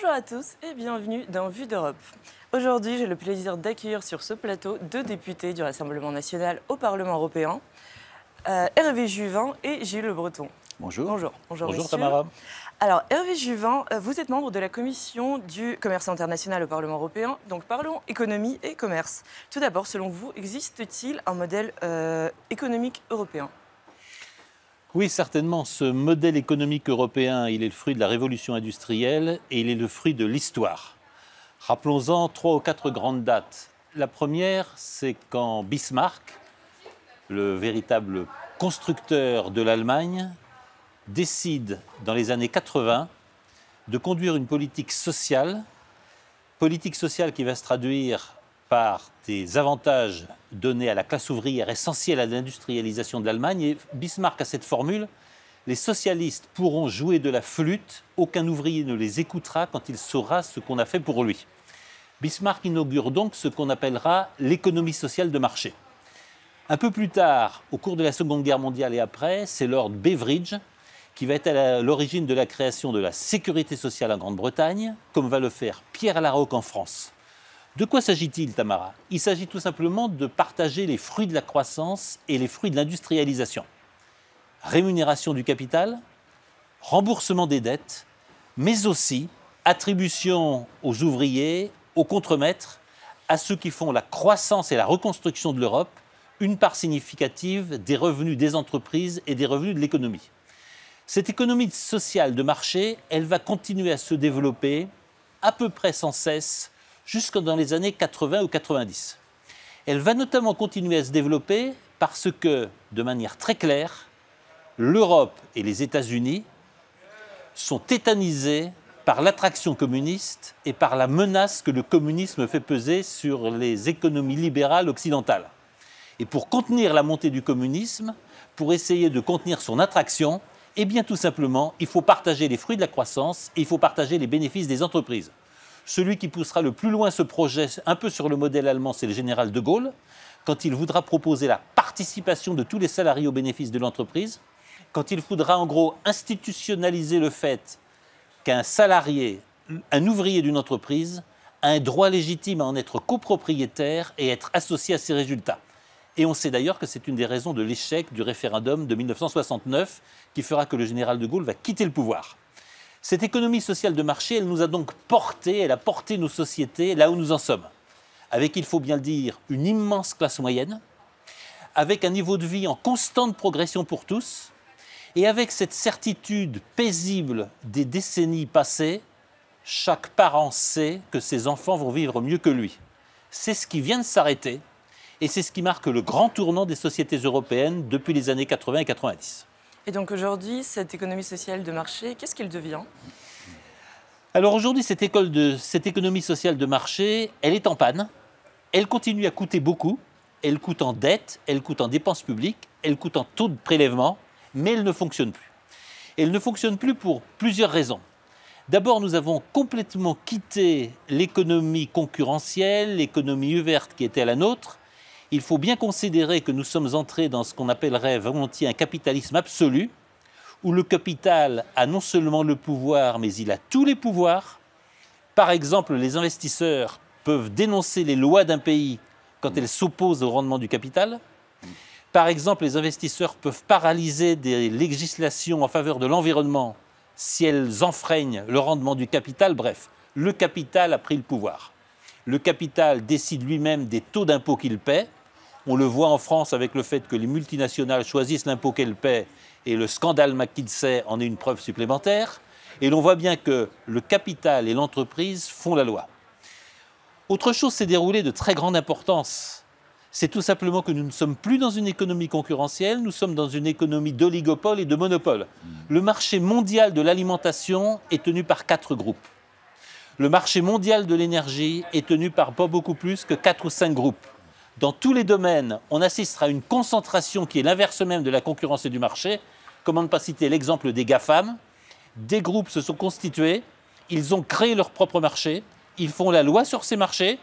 Bonjour à tous et bienvenue dans Vue d'Europe. Aujourd'hui, j'ai le plaisir d'accueillir sur ce plateau deux députés du Rassemblement national au Parlement européen, Hervé Juvin et Gilles Le Breton. Bonjour. Bonjour. Bonjour messieurs. Tamara. Alors, Hervé Juvin, vous êtes membre de la Commission du commerce international au Parlement européen, donc parlons économie et commerce. Tout d'abord, selon vous, existe-t-il un modèle économique européen ? Oui, certainement, ce modèle économique européen, il est le fruit de la révolution industrielle et il est le fruit de l'histoire. Rappelons-en 3 ou 4 grandes dates. La première, c'est quand Bismarck, le véritable constructeur de l'Allemagne, décide, dans les années 80, de conduire une politique sociale qui va se traduire par des avantages donnés à la classe ouvrière essentielle à l'industrialisation de l'Allemagne. Et Bismarck a cette formule: les socialistes pourront jouer de la flûte, aucun ouvrier ne les écoutera quand il saura ce qu'on a fait pour lui. Bismarck inaugure donc ce qu'on appellera l'économie sociale de marché. Un peu plus tard, au cours de la Seconde Guerre mondiale et après, c'est Lord Beveridge qui va être à l'origine de la création de la sécurité sociale en Grande-Bretagne, comme va le faire Pierre Laroque en France. De quoi s'agit-il, Tamara ? Il s'agit tout simplement de partager les fruits de la croissance et les fruits de l'industrialisation. Rémunération du capital, remboursement des dettes, mais aussi attribution aux ouvriers, aux contremaîtres, à ceux qui font la croissance et la reconstruction de l'Europe, une part significative des revenus des entreprises et des revenus de l'économie. Cette économie sociale de marché, elle va continuer à se développer à peu près sans cesse jusque dans les années 80 ou 90. Elle va notamment continuer à se développer parce que, de manière très claire, l'Europe et les États-Unis sont tétanisés par l'attraction communiste et par la menace que le communisme fait peser sur les économies libérales occidentales. Et pour contenir la montée du communisme, pour essayer de contenir son attraction, eh bien tout simplement, il faut partager les fruits de la croissance et il faut partager les bénéfices des entreprises. Celui qui poussera le plus loin ce projet, un peu sur le modèle allemand, c'est le général de Gaulle, quand il voudra proposer la participation de tous les salariés aux bénéfices de l'entreprise, quand il voudra en gros institutionnaliser le fait qu'un salarié, un ouvrier d'une entreprise, a un droit légitime à en être copropriétaire et être associé à ses résultats. Et on sait d'ailleurs que c'est une des raisons de l'échec du référendum de 1969 qui fera que le général de Gaulle va quitter le pouvoir. Cette économie sociale de marché, elle nous a donc porté, elle a porté nos sociétés là où nous en sommes. Avec, il faut bien le dire, une immense classe moyenne, avec un niveau de vie en constante progression pour tous, et avec cette certitude paisible des décennies passées, chaque parent sait que ses enfants vont vivre mieux que lui. C'est ce qui vient de s'arrêter, et c'est ce qui marque le grand tournant des sociétés européennes depuis les années 80 et 90. Et donc aujourd'hui, cette économie sociale de marché, qu'est-ce qu'elle devient ? Alors aujourd'hui, cette économie sociale de marché, elle est en panne. Elle continue à coûter beaucoup. Elle coûte en dette, elle coûte en dépenses publiques, elle coûte en taux de prélèvement, mais elle ne fonctionne plus. Elle ne fonctionne plus pour plusieurs raisons. D'abord, nous avons complètement quitté l'économie concurrentielle, l'économie ouverte qui était la nôtre. Il faut bien considérer que nous sommes entrés dans ce qu'on appellerait volontiers un capitalisme absolu, où le capital a non seulement le pouvoir, mais il a tous les pouvoirs. Par exemple, les investisseurs peuvent dénoncer les lois d'un pays quand elles s'opposent au rendement du capital. Par exemple, les investisseurs peuvent paralyser des législations en faveur de l'environnement si elles enfreignent le rendement du capital. Bref, le capital a pris le pouvoir. Le capital décide lui-même des taux d'impôt qu'il paie. On le voit en France avec le fait que les multinationales choisissent l'impôt qu'elles paient et le scandale McKinsey en est une preuve supplémentaire. Et l'on voit bien que le capital et l'entreprise font la loi. Autre chose s'est déroulée de très grande importance. C'est tout simplement que nous ne sommes plus dans une économie concurrentielle, nous sommes dans une économie d'oligopole et de monopole. Le marché mondial de l'alimentation est tenu par 4 groupes. Le marché mondial de l'énergie est tenu par pas beaucoup plus que 4 ou 5 groupes. Dans tous les domaines, on assistera à une concentration qui est l'inverse même de la concurrence et du marché. Comment ne pas citer l'exemple des GAFAM ? Des groupes se sont constitués, ils ont créé leur propre marché, ils font la loi sur ces marchés,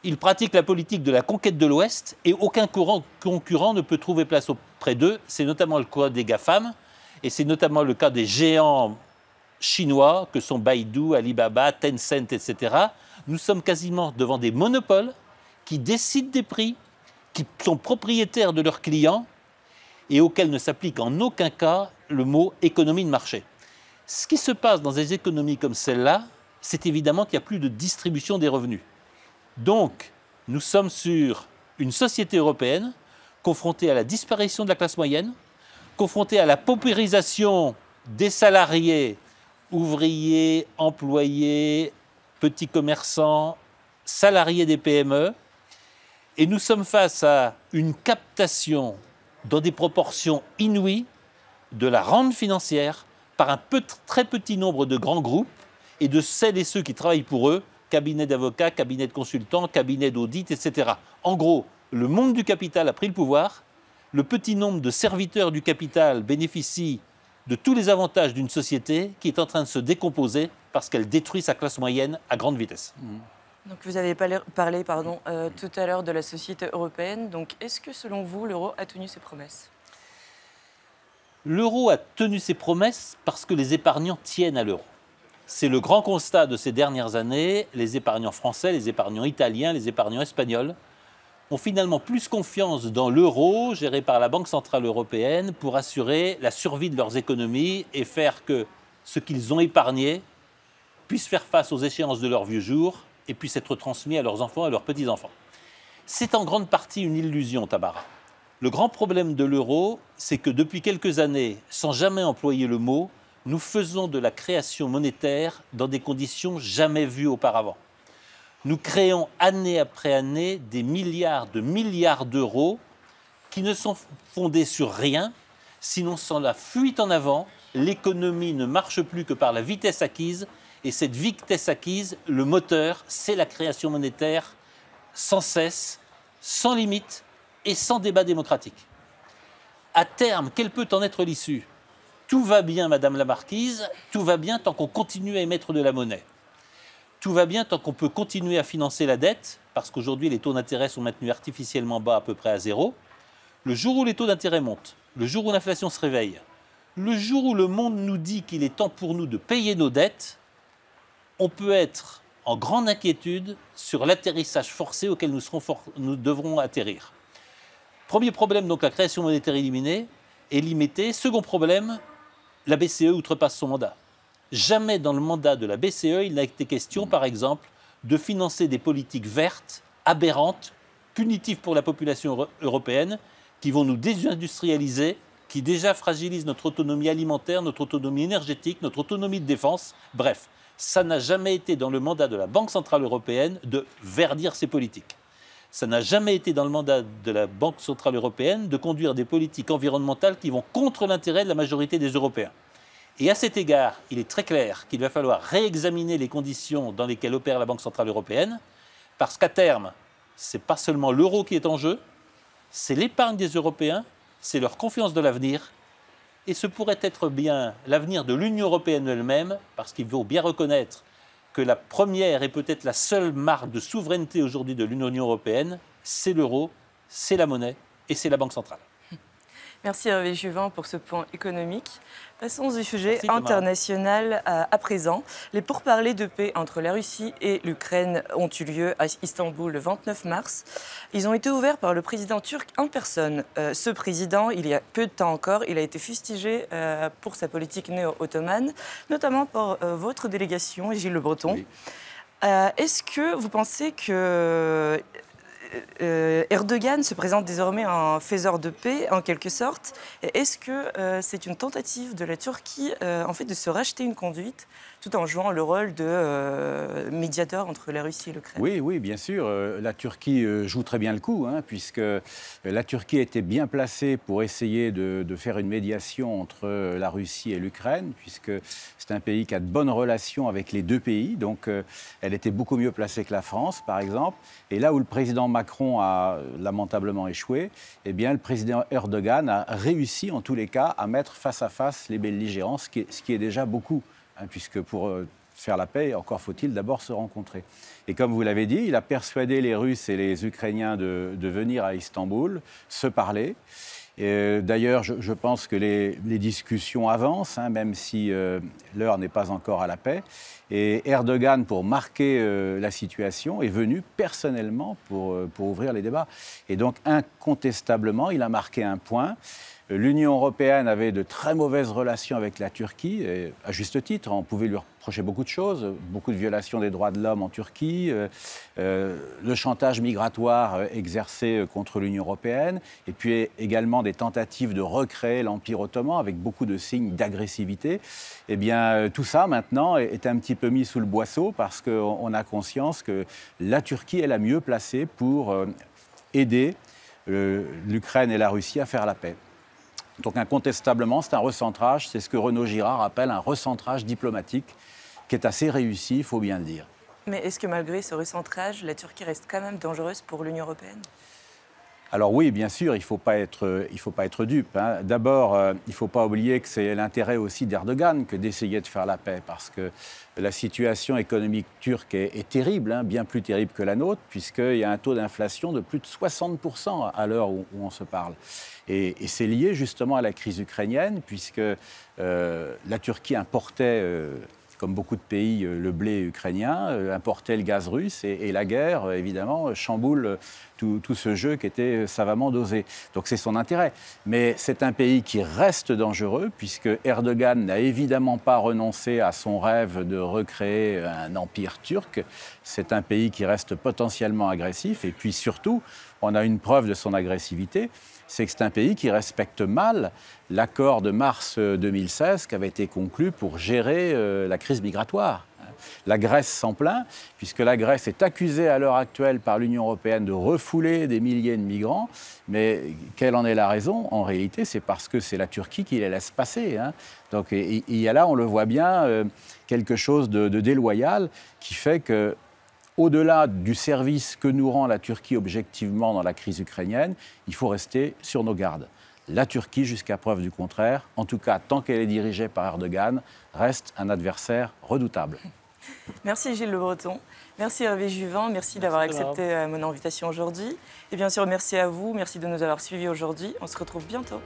ils pratiquent la politique de la conquête de l'Ouest et aucun concurrent ne peut trouver place auprès d'eux. C'est notamment le cas des GAFAM et c'est notamment le cas des géants chinois que sont Baidu, Alibaba, Tencent, etc. Nous sommes quasiment devant des monopoles qui décident des prix, qui sont propriétaires de leurs clients et auxquels ne s'applique en aucun cas le mot économie de marché. Ce qui se passe dans des économies comme celle-là, c'est évidemment qu'il n'y a plus de distribution des revenus. Donc, nous sommes sur une société européenne confrontée à la disparition de la classe moyenne, confrontée à la paupérisation des salariés, ouvriers, employés, petits commerçants, salariés des PME. Et nous sommes face à une captation dans des proportions inouïes de la rente financière par un très petit nombre de grands groupes et de celles et ceux qui travaillent pour eux, cabinets d'avocats, cabinets de consultants, cabinets d'audit, etc. En gros, le monde du capital a pris le pouvoir, le petit nombre de serviteurs du capital bénéficie de tous les avantages d'une société qui est en train de se décomposer parce qu'elle détruit sa classe moyenne à grande vitesse. Donc vous avez parlé tout à l'heure de la société européenne. Donc est-ce que selon vous, l'euro a tenu ses promesses? L'euro a tenu ses promesses parce que les épargnants tiennent à l'euro. C'est le grand constat de ces dernières années. Les épargnants français, les épargnants italiens, les épargnants espagnols ont finalement plus confiance dans l'euro géré par la Banque centrale européenne pour assurer la survie de leurs économies et faire que ce qu'ils ont épargné puisse faire face aux échéances de leurs vieux jours et puisse être transmis à leurs enfants et à leurs petits-enfants. C'est en grande partie une illusion, Tabara. Le grand problème de l'euro, c'est que depuis quelques années, sans jamais employer le mot, nous faisons de la création monétaire dans des conditions jamais vues auparavant. Nous créons année après année des milliards d'euros qui ne sont fondés sur rien, sinon sans la fuite en avant, l'économie ne marche plus que par la vitesse acquise, et cette vitesse acquise, le moteur, c'est la création monétaire sans cesse, sans limite et sans débat démocratique. À terme, quelle peut en être l'issue? Tout va bien, Madame la Marquise, tout va bien tant qu'on continue à émettre de la monnaie. Tout va bien tant qu'on peut continuer à financer la dette, parce qu'aujourd'hui les taux d'intérêt sont maintenus artificiellement bas à peu près à zéro. Le jour où les taux d'intérêt montent, le jour où l'inflation se réveille, le jour où le monde nous dit qu'il est temps pour nous de payer nos dettes, on peut être en grande inquiétude sur l'atterrissage forcé auquel nous devrons atterrir. Premier problème, donc la création monétaire éliminée et limitée. Second problème, la BCE outrepasse son mandat. Jamais dans le mandat de la BCE, il n'a été question, par exemple, de financer des politiques vertes, aberrantes, punitives pour la population européenne, qui vont nous désindustrialiser, qui déjà fragilisent notre autonomie alimentaire, notre autonomie énergétique, notre autonomie de défense. Bref, ça n'a jamais été dans le mandat de la Banque centrale européenne de verdir ces politiques. Ça n'a jamais été dans le mandat de la Banque centrale européenne de conduire des politiques environnementales qui vont contre l'intérêt de la majorité des Européens. Et à cet égard, il est très clair qu'il va falloir réexaminer les conditions dans lesquelles opère la Banque centrale européenne, parce qu'à terme, ce n'est pas seulement l'euro qui est en jeu, c'est l'épargne des Européens, c'est leur confiance de l'avenir, et ce pourrait être bien l'avenir de l'Union européenne elle-même, parce qu'il faut bien reconnaître que la première et peut-être la seule marque de souveraineté aujourd'hui de l'Union européenne, c'est l'euro, c'est la monnaie et c'est la Banque centrale. Merci Hervé Juvin pour ce point économique. Passons au sujet international à présent. Les pourparlers de paix entre la Russie et l'Ukraine ont eu lieu à Istanbul le 29 mars. Ils ont été ouverts par le président turc en personne. Ce président, il y a peu de temps encore, il a été fustigé pour sa politique néo-ottomane, notamment par votre délégation, Gilles Le Breton. Oui. Est-ce que vous pensez que Erdogan se présente désormais en faiseur de paix, en quelque sorte? Est-ce que c'est une tentative de la Turquie en fait, de se racheter une conduite tout en jouant le rôle de médiateur entre la Russie et l'Ukraine? Oui, oui, bien sûr. La Turquie joue très bien le coup, hein, puisque la Turquie était bien placée pour essayer de faire une médiation entre la Russie et l'Ukraine, puisque c'est un pays qui a de bonnes relations avec les deux pays. Donc, elle était beaucoup mieux placée que la France, par exemple. Et là où le président Macron a lamentablement échoué, eh bien, le président Erdogan a réussi, en tous les cas, à mettre face à face les belligérants, ce qui est déjà beaucoup. Puisque pour faire la paix, encore faut-il d'abord se rencontrer. Et comme vous l'avez dit, il a persuadé les Russes et les Ukrainiens de venir à Istanbul, se parler. D'ailleurs, je pense que les discussions avancent, hein, même si l'heure n'est pas encore à la paix. Et Erdogan, pour marquer la situation, est venu personnellement pour ouvrir les débats. Et donc, incontestablement, il a marqué un point. L'Union européenne avait de très mauvaises relations avec la Turquie, et à juste titre. On pouvait lui reprocher beaucoup de choses, beaucoup de violations des droits de l'homme en Turquie, le chantage migratoire exercé contre l'Union européenne, et puis également des tentatives de recréer l'Empire ottoman avec beaucoup de signes d'agressivité. Eh bien, tout ça, maintenant, est un petit peu mis sous le boisseau parce qu'on a conscience que la Turquie est la mieux placée pour aider l'Ukraine et la Russie à faire la paix. Donc incontestablement, c'est un recentrage, c'est ce que Renaud Girard appelle un recentrage diplomatique, qui est assez réussi, il faut bien le dire. Mais est-ce que malgré ce recentrage, la Turquie reste quand même dangereuse pour l'Union européenne ? Alors oui, bien sûr, il ne faut pas être dupe, hein. D'abord, il ne faut pas oublier que c'est l'intérêt aussi d'Erdogan que d'essayer de faire la paix, parce que la situation économique turque est terrible, hein, bien plus terrible que la nôtre, puisqu'il y a un taux d'inflation de plus de 60% à l'heure où on se parle. Et c'est lié justement à la crise ukrainienne, puisque la Turquie importait, comme beaucoup de pays, le blé ukrainien, importait le gaz russe, et la guerre, évidemment, chamboule tout ce jeu qui était savamment dosé. Donc c'est son intérêt. Mais c'est un pays qui reste dangereux, puisque Erdogan n'a évidemment pas renoncé à son rêve de recréer un empire turc. C'est un pays qui reste potentiellement agressif, et puis surtout, on a une preuve de son agressivité, c'est que c'est un pays qui respecte mal l'accord de mars 2016 qui avait été conclu pour gérer la crise migratoire. La Grèce s'en plaint, puisque la Grèce est accusée à l'heure actuelle par l'Union européenne de refouler des milliers de migrants. Mais quelle en est la raison? En réalité, c'est parce que c'est la Turquie qui les laisse passer, hein. Donc il y a là, on le voit bien, quelque chose de déloyal qui fait que, au-delà du service que nous rend la Turquie objectivement dans la crise ukrainienne, il faut rester sur nos gardes. La Turquie, jusqu'à preuve du contraire, en tout cas tant qu'elle est dirigée par Erdogan, reste un adversaire redoutable. Merci Gilles Le Breton, merci Hervé Juvin, merci d'avoir accepté mon invitation aujourd'hui. Et bien sûr, merci à vous, merci de nous avoir suivis aujourd'hui. On se retrouve bientôt.